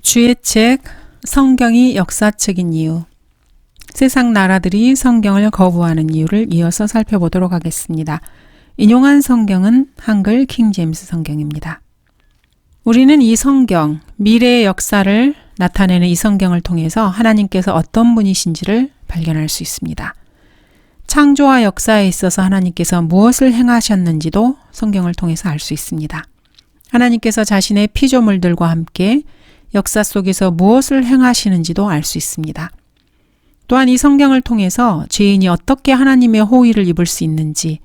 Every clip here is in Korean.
주의 책 성경이 역사책인 이유, 세상 나라들이 성경을 거부하는 이유를 이어서 살펴보도록 하겠습니다. 인용한 성경은 한글 킹제임스 성경입니다. 우리는 이 성경, 미래의 역사를 나타내는 이 성경을 통해서 하나님께서 어떤 분이신지를 발견할 수 있습니다. 창조와 역사에 있어서 하나님께서 무엇을 행하셨는지도 성경을 통해서 알 수 있습니다. 하나님께서 자신의 피조물들과 함께 역사 속에서 무엇을 행하시는지도 알 수 있습니다. 또한 이 성경을 통해서 죄인이 어떻게 하나님의 호의를 입을 수 있는지,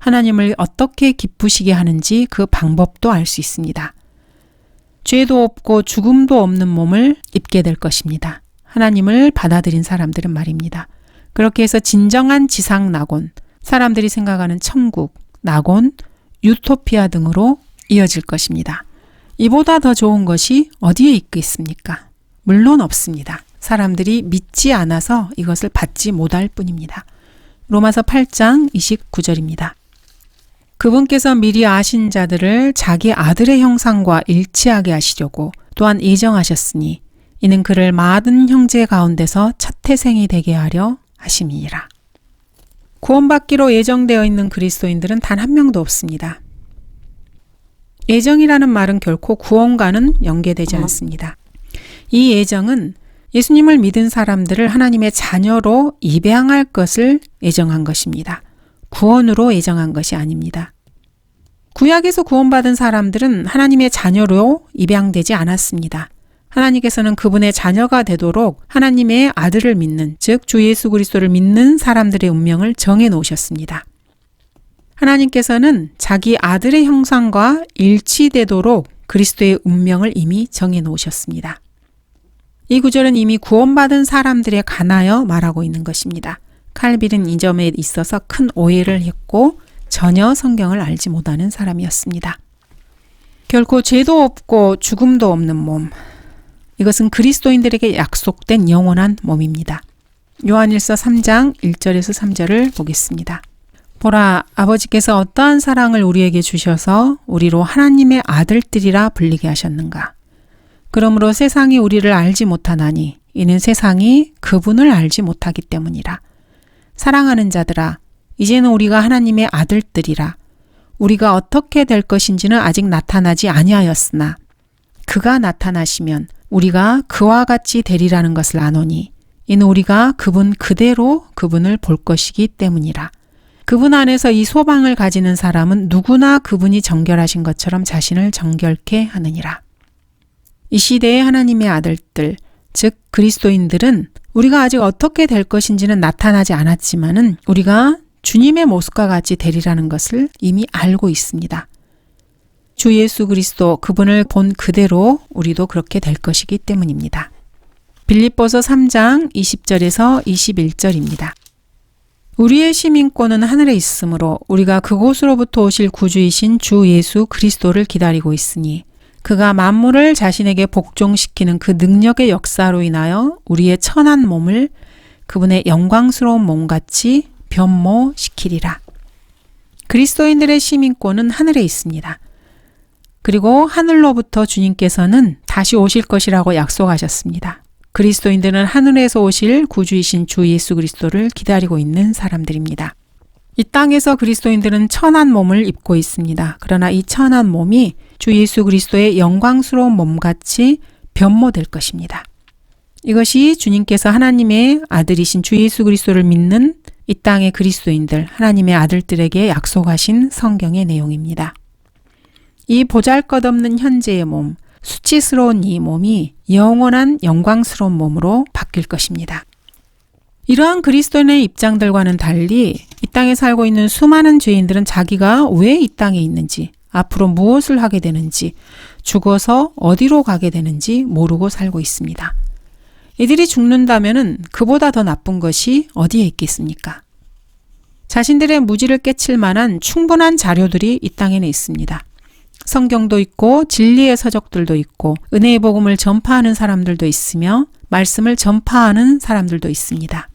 하나님을 어떻게 기쁘시게 하는지 그 방법도 알 수 있습니다. 죄도 없고 죽음도 없는 몸을 입게 될 것입니다. 하나님을 받아들인 사람들은 말입니다. 그렇게 해서 진정한 지상 낙원, 사람들이 생각하는 천국, 낙원, 유토피아 등으로 이어질 것입니다. 이보다 더 좋은 것이 어디에 있겠습니까? 물론 없습니다. 사람들이 믿지 않아서 이것을 받지 못할 뿐입니다. 로마서 8장 29절입니다. 그분께서 미리 아신 자들을 자기 아들의 형상과 일치하게 하시려고 또한 예정하셨으니 이는 그를 많은 형제 가운데서 첫 태생이 되게 하려 하심이니라. 구원받기로 예정되어 있는 그리스도인들은 단 한 명도 없습니다. 예정이라는 말은 결코 구원과는 연계되지 않습니다. 이 예정은 예수님을 믿은 사람들을 하나님의 자녀로 입양할 것을 예정한 것입니다. 구원으로 예정한 것이 아닙니다. 구약에서 구원받은 사람들은 하나님의 자녀로 입양되지 않았습니다. 하나님께서는 그분의 자녀가 되도록 하나님의 아들을 믿는, 즉 주 예수 그리스도를 믿는 사람들의 운명을 정해 놓으셨습니다. 하나님께서는 자기 아들의 형상과 일치되도록 그리스도의 운명을 이미 정해 놓으셨습니다. 이 구절은 이미 구원받은 사람들에 관하여 말하고 있는 것입니다. 칼빈은 이 점에 있어서 큰 오해를 했고 전혀 성경을 알지 못하는 사람이었습니다. 결코 죄도 없고 죽음도 없는 몸, 이것은 그리스도인들에게 약속된 영원한 몸입니다. 요한일서 3장 1절에서 3절을 보겠습니다. 보라, 아버지께서 어떠한 사랑을 우리에게 주셔서 우리로 하나님의 아들들이라 불리게 하셨는가. 그러므로 세상이 우리를 알지 못하나니 이는 세상이 그분을 알지 못하기 때문이라. 사랑하는 자들아, 이제는 우리가 하나님의 아들들이라. 우리가 어떻게 될 것인지는 아직 나타나지 아니하였으나 그가 나타나시면 우리가 그와 같이 되리라는 것을 아노니 이는 우리가 그분 그대로 그분을 볼 것이기 때문이라. 그분 안에서 이 소망을 가지는 사람은 누구나 그분이 정결하신 것처럼 자신을 정결케 하느니라. 이 시대의 하나님의 아들들, 즉 그리스도인들은 우리가 아직 어떻게 될 것인지는 나타나지 않았지만은 우리가 주님의 모습과 같이 되리라는 것을 이미 알고 있습니다. 주 예수 그리스도 그분을 본 그대로 우리도 그렇게 될 것이기 때문입니다. 빌립보서 3장 20절에서 21절입니다. 우리의 시민권은 하늘에 있으므로 우리가 그곳으로부터 오실 구주이신 주 예수 그리스도를 기다리고 있으니 그가 만물을 자신에게 복종시키는 그 능력의 역사로 인하여 우리의 천한 몸을 그분의 영광스러운 몸같이 변모시키리라. 그리스도인들의 시민권은 하늘에 있습니다. 그리고 하늘로부터 주님께서는 다시 오실 것이라고 약속하셨습니다. 그리스도인들은 하늘에서 오실 구주이신 주 예수 그리스도를 기다리고 있는 사람들입니다. 이 땅에서 그리스도인들은 천한 몸을 입고 있습니다. 그러나 이 천한 몸이 주 예수 그리스도의 영광스러운 몸같이 변모될 것입니다. 이것이 주님께서 하나님의 아들이신 주 예수 그리스도를 믿는 이 땅의 그리스도인들, 하나님의 아들들에게 약속하신 성경의 내용입니다. 이 보잘것없는 현재의 몸, 수치스러운 이 몸이 영원한 영광스러운 몸으로 바뀔 것입니다. 이러한 그리스도인의 입장들과는 달리 이 땅에 살고 있는 수많은 죄인들은 자기가 왜 이 땅에 있는지, 앞으로 무엇을 하게 되는지, 죽어서 어디로 가게 되는지 모르고 살고 있습니다. 이들이 죽는다면은 그보다 더 나쁜 것이 어디에 있겠습니까? 자신들의 무지를 깨칠 만한 충분한 자료들이 이 땅에는 있습니다. 성경도 있고 진리의 서적들도 있고 은혜의 복음을 전파하는 사람들도 있으며 말씀을 전파하는 사람들도 있습니다.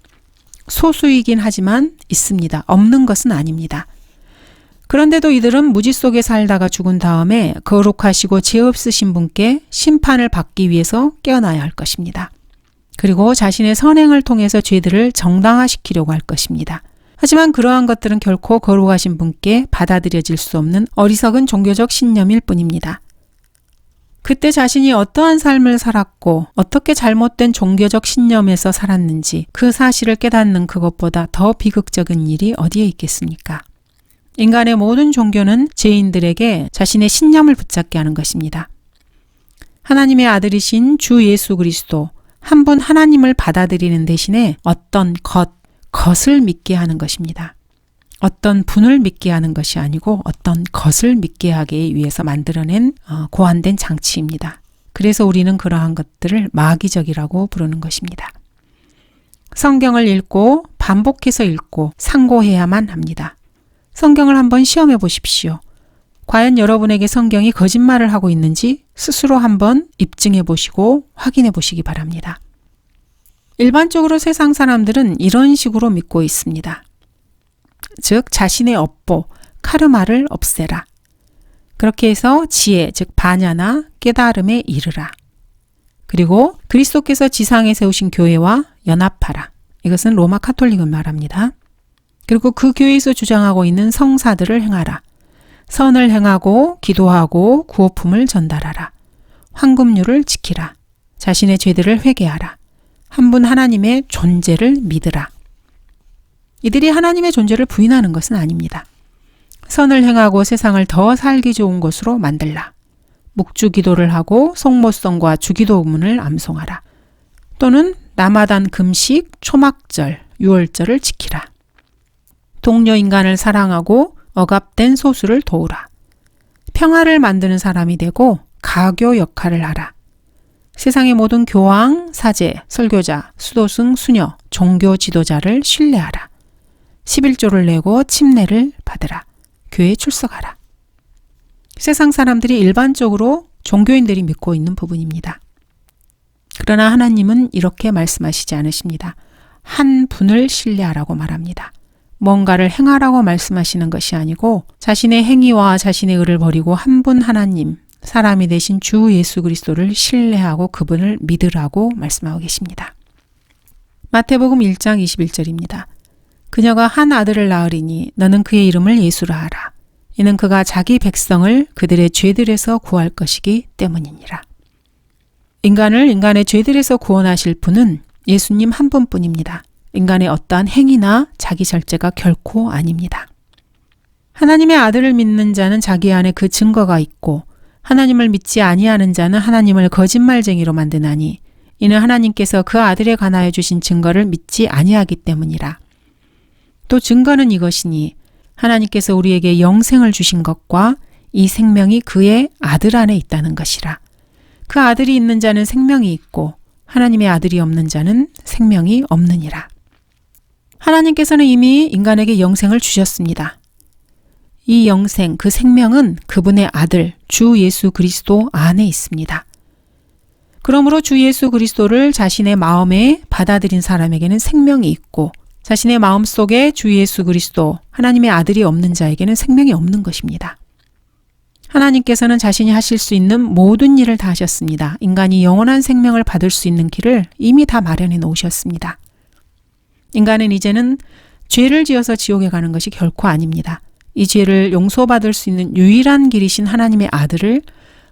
소수이긴 하지만 있습니다. 없는 것은 아닙니다. 그런데도 이들은 무지 속에 살다가 죽은 다음에 거룩하시고 죄 없으신 분께 심판을 받기 위해서 깨어나야 할 것입니다. 그리고 자신의 선행을 통해서 죄들을 정당화시키려고 할 것입니다. 하지만 그러한 것들은 결코 거룩하신 분께 받아들여질 수 없는 어리석은 종교적 신념일 뿐입니다. 그때 자신이 어떠한 삶을 살았고 어떻게 잘못된 종교적 신념에서 살았는지 그 사실을 깨닫는 그것보다 더 비극적인 일이 어디에 있겠습니까? 인간의 모든 종교는 죄인들에게 자신의 신념을 붙잡게 하는 것입니다. 하나님의 아들이신 주 예수 그리스도, 한 분 하나님을 받아들이는 대신에 어떤 것을 믿게 하는 것입니다. 어떤 분을 믿게 하는 것이 아니고 어떤 것을 믿게 하기 위해서 만들어낸 고안된 장치입니다. 그래서 우리는 그러한 것들을 마귀적이라고 부르는 것입니다. 성경을 읽고 반복해서 읽고 상고해야만 합니다. 성경을 한번 시험해 보십시오. 과연 여러분에게 성경이 거짓말을 하고 있는지 스스로 한번 입증해 보시고 확인해 보시기 바랍니다. 일반적으로 세상 사람들은 이런 식으로 믿고 있습니다. 즉 자신의 업보, 카르마를 없애라. 그렇게 해서 지혜, 즉 반야나 깨달음에 이르라. 그리고 그리스도께서 지상에 세우신 교회와 연합하라. 이것은 로마 카톨릭을 말합니다. 그리고 그 교회에서 주장하고 있는 성사들을 행하라. 선을 행하고 기도하고 구호품을 전달하라. 황금률을 지키라. 자신의 죄들을 회개하라. 한 분 하나님의 존재를 믿으라. 이들이 하나님의 존재를 부인하는 것은 아닙니다. 선을 행하고 세상을 더 살기 좋은 곳으로 만들라. 묵주 기도를 하고 성모성과 주기도문을 암송하라. 또는 라마단 금식, 초막절, 유월절을 지키라. 동료 인간을 사랑하고 억압된 소수를 도우라. 평화를 만드는 사람이 되고 가교 역할을 하라. 세상의 모든 교황, 사제, 설교자, 수도승, 수녀, 종교 지도자를 신뢰하라. 11조를 내고 침례를 받으라. 교회에 출석하라. 세상 사람들이 일반적으로 종교인들이 믿고 있는 부분입니다. 그러나 하나님은 이렇게 말씀하시지 않으십니다. 한 분을 신뢰하라고 말합니다. 뭔가를 행하라고 말씀하시는 것이 아니고 자신의 행위와 자신의 의를 버리고 한 분 하나님, 사람이 되신 주 예수 그리스도를 신뢰하고 그분을 믿으라고 말씀하고 계십니다. 마태복음 1장 21절입니다. 그녀가 한 아들을 낳으리니 너는 그의 이름을 예수라 하라. 이는 그가 자기 백성을 그들의 죄들에서 구할 것이기 때문이니라. 인간을 인간의 죄들에서 구원하실 분은 예수님 한 분뿐입니다. 인간의 어떠한 행위나 자기 절제가 결코 아닙니다. 하나님의 아들을 믿는 자는 자기 안에 그 증거가 있고 하나님을 믿지 아니하는 자는 하나님을 거짓말쟁이로 만드나니 이는 하나님께서 그 아들에 관하여 주신 증거를 믿지 아니하기 때문이라. 또 증거는 이것이니 하나님께서 우리에게 영생을 주신 것과 이 생명이 그의 아들 안에 있다는 것이라. 그 아들이 있는 자는 생명이 있고 하나님의 아들이 없는 자는 생명이 없느니라. 하나님께서는 이미 인간에게 영생을 주셨습니다. 이 영생, 그 생명은 그분의 아들, 주 예수 그리스도 안에 있습니다. 그러므로 주 예수 그리스도를 자신의 마음에 받아들인 사람에게는 생명이 있고 자신의 마음속에 주 예수 그리스도, 하나님의 아들이 없는 자에게는 생명이 없는 것입니다. 하나님께서는 자신이 하실 수 있는 모든 일을 다 하셨습니다. 인간이 영원한 생명을 받을 수 있는 길을 이미 다 마련해 놓으셨습니다. 인간은 이제는 죄를 지어서 지옥에 가는 것이 결코 아닙니다. 이 죄를 용서받을 수 있는 유일한 길이신 하나님의 아들을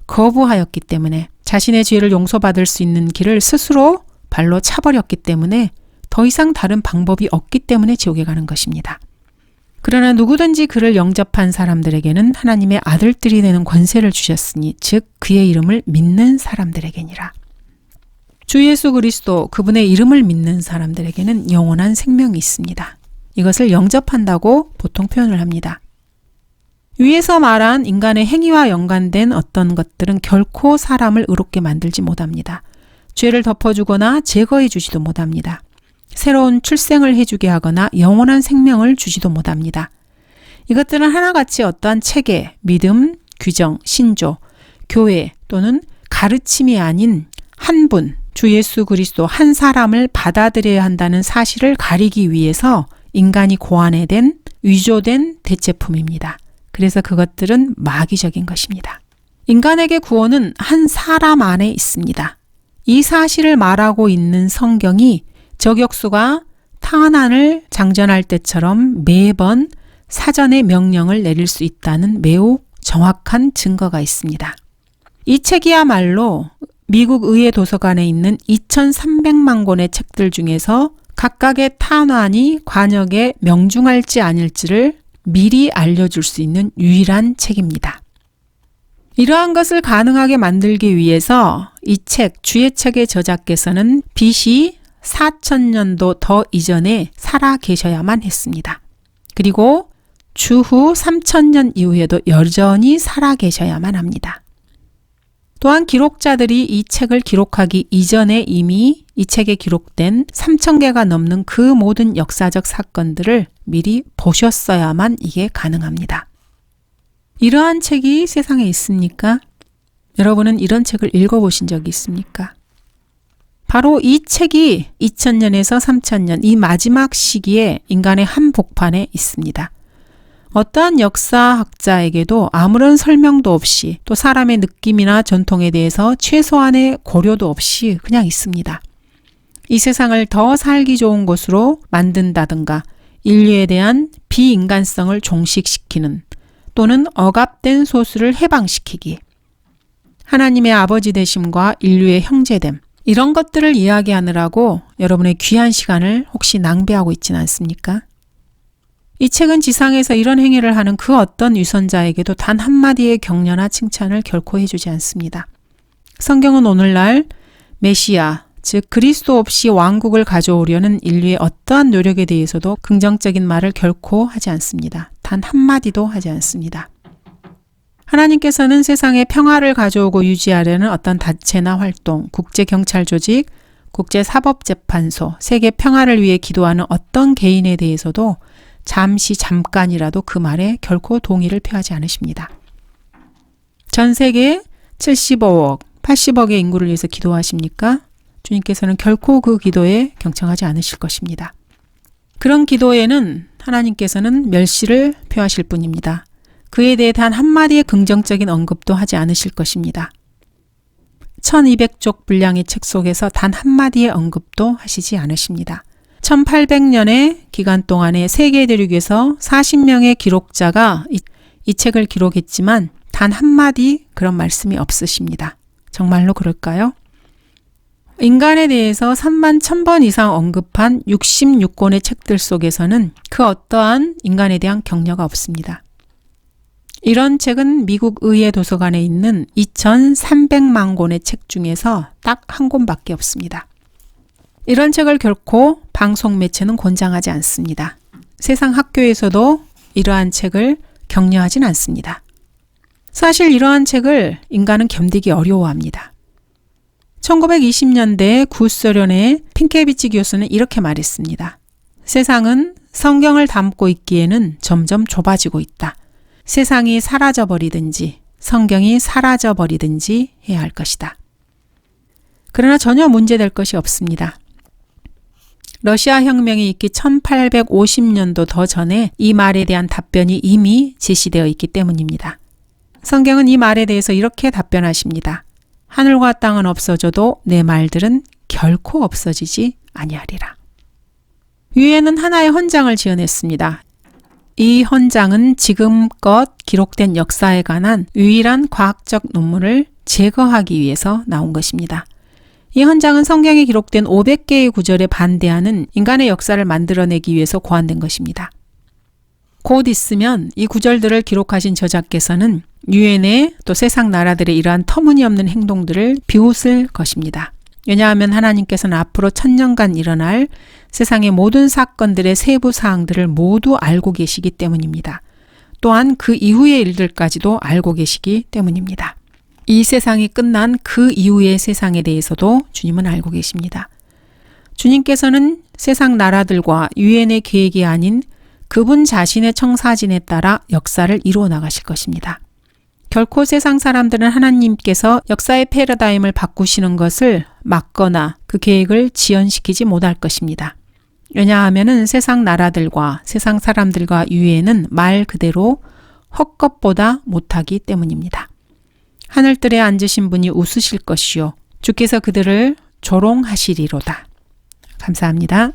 거부하였기 때문에 자신의 죄를 용서받을 수 있는 길을 스스로 발로 차버렸기 때문에 더 이상 다른 방법이 없기 때문에 지옥에 가는 것입니다. 그러나 누구든지 그를 영접한 사람들에게는 하나님의 아들들이 되는 권세를 주셨으니 즉 그의 이름을 믿는 사람들에게니라. 주 예수 그리스도 그분의 이름을 믿는 사람들에게는 영원한 생명이 있습니다. 이것을 영접한다고 보통 표현을 합니다. 위에서 말한 인간의 행위와 연관된 어떤 것들은 결코 사람을 의롭게 만들지 못합니다. 죄를 덮어주거나 제거해 주지도 못합니다. 새로운 출생을 해주게 하거나 영원한 생명을 주지도 못합니다. 이것들은 하나같이 어떠한 체계, 믿음, 규정, 신조, 교회 또는 가르침이 아닌 한 분, 주 예수 그리스도 한 사람을 받아들여야 한다는 사실을 가리기 위해서 인간이 고안해낸 위조된 대체품입니다. 그래서 그것들은 마귀적인 것입니다. 인간에게 구원은 한 사람 안에 있습니다. 이 사실을 말하고 있는 성경이 저격수가 타환을 장전할 때처럼 매번 사전에 명령을 내릴 수 있다는 매우 정확한 증거가 있습니다. 이 책이야말로 미국 의회 도서관에 있는 2300만 권의 책들 중에서 각각의 탄환이 관역에 명중할지 아닐지를 미리 알려줄 수 있는 유일한 책입니다. 이러한 것을 가능하게 만들기 위해서 이 책, 주의 책의 저자께서는 BC 4000년도 더 이전에 살아 계셔야만 했습니다. 그리고 주후 3000년 이후에도 여전히 살아 계셔야만 합니다. 또한 기록자들이 이 책을 기록하기 이전에 이미 이 책에 기록된 3000개가 넘는 그 모든 역사적 사건들을 미리 보셨어야만 이게 가능합니다. 이러한 책이 세상에 있습니까? 여러분은 이런 책을 읽어보신 적이 있습니까? 바로 이 책이 2000년에서 3000년 이 마지막 시기에 인간의 한복판에 있습니다. 어떠한 역사학자에게도 아무런 설명도 없이 또 사람의 느낌이나 전통에 대해서 최소한의 고려도 없이 그냥 있습니다. 이 세상을 더 살기 좋은 곳으로 만든다든가 인류에 대한 비인간성을 종식시키는 또는 억압된 소수를 해방시키기, 하나님의 아버지 되심과 인류의 형제됨, 이런 것들을 이야기하느라고 여러분의 귀한 시간을 혹시 낭비하고 있지는 않습니까? 이 책은 지상에서 이런 행위를 하는 그 어떤 위선자에게도 단 한마디의 격려나 칭찬을 결코 해주지 않습니다. 성경은 오늘날 메시아, 즉 그리스도 없이 왕국을 가져오려는 인류의 어떠한 노력에 대해서도 긍정적인 말을 결코 하지 않습니다. 단 한마디도 하지 않습니다. 하나님께서는 세상에 평화를 가져오고 유지하려는 어떤 단체나 활동, 국제경찰조직, 국제사법재판소, 세계 평화를 위해 기도하는 어떤 개인에 대해서도 잠깐이라도 그 말에 결코 동의를 표하지 않으십니다. 전 세계 75억, 80억의 인구를 위해서 기도하십니까? 주님께서는 결코 그 기도에 경청하지 않으실 것입니다. 그런 기도에는 하나님께서는 멸시를 표하실 뿐입니다. 그에 대해 단 한마디의 긍정적인 언급도 하지 않으실 것입니다. 1200쪽 분량의 책 속에서 단 한마디의 언급도 하시지 않으십니다. 1800년의 기간 동안에 세계 대륙에서 40명의 기록자가 이 책을 기록했지만 단 한마디 그런 말씀이 없으십니다. 정말로 그럴까요? 인간에 대해서 31,000번 이상 언급한 66권의 책들 속에서는 그 어떠한 인간에 대한 격려가 없습니다. 이런 책은 미국 의회 도서관에 있는 2300만 권의 책 중에서 딱 한 권밖에 없습니다. 이런 책을 결코 방송 매체는 권장하지 않습니다. 세상 학교에서도 이러한 책을 격려하진 않습니다. 사실 이러한 책을 인간은 견디기 어려워합니다. 1920년대 구소련의 핑케비치 교수는 이렇게 말했습니다. 세상은 성경을 담고 있기에는 점점 좁아지고 있다. 세상이 사라져버리든지 성경이 사라져버리든지 해야 할 것이다. 그러나 전혀 문제될 것이 없습니다. 러시아 혁명이 있기 1850년도 더 전에 이 말에 대한 답변이 이미 제시되어 있기 때문입니다. 성경은 이 말에 대해서 이렇게 답변하십니다. 하늘과 땅은 없어져도 내 말들은 결코 없어지지 아니하리라. 유엔은 하나의 헌장을 지어냈습니다. 이 헌장은 지금껏 기록된 역사에 관한 유일한 과학적 논문을 제거하기 위해서 나온 것입니다. 이 헌장은 성경에 기록된 500개의 구절에 반대하는 인간의 역사를 만들어내기 위해서 고안된 것입니다. 곧 있으면 이 구절들을 기록하신 저자께서는 유엔의 또 세상 나라들의 이러한 터무니없는 행동들을 비웃을 것입니다. 왜냐하면 하나님께서는 앞으로 1000년간 일어날 세상의 모든 사건들의 세부 사항들을 모두 알고 계시기 때문입니다. 또한 그 이후의 일들까지도 알고 계시기 때문입니다. 이 세상이 끝난 그 이후의 세상에 대해서도 주님은 알고 계십니다. 주님께서는 세상 나라들과 유엔의 계획이 아닌 그분 자신의 청사진에 따라 역사를 이루어 나가실 것입니다. 결코 세상 사람들은 하나님께서 역사의 패러다임을 바꾸시는 것을 막거나 그 계획을 지연시키지 못할 것입니다. 왜냐하면 세상 나라들과 세상 사람들과 유엔은 말 그대로 헛것보다 못하기 때문입니다. 하늘들에 앉으신 분이 웃으실 것이요 주께서 그들을 조롱하시리로다. 감사합니다.